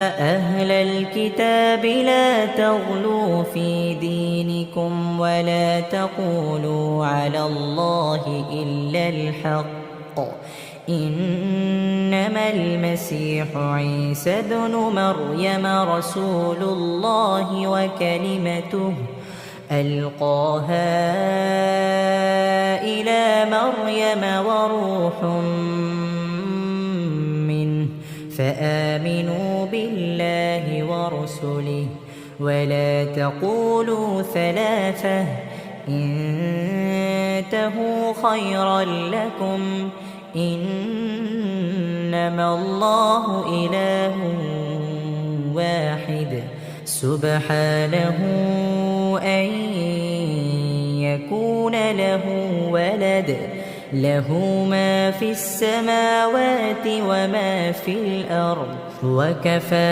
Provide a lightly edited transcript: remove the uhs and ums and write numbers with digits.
أهل الكتاب لا تغلوا في دينكم ولا تقولوا على الله إلا الحق إنما المسيح عيسى ابن مريم رسول الله وكلمته ألقاها إلى مريم وروح منه فآمنوا بالله ورسله ولا تقولوا ثلاثة انتهوا خيرا لكم إنما الله إله واحد سبحانه أن يكون له ولد له ما في السماوات وما في الأرض وكفى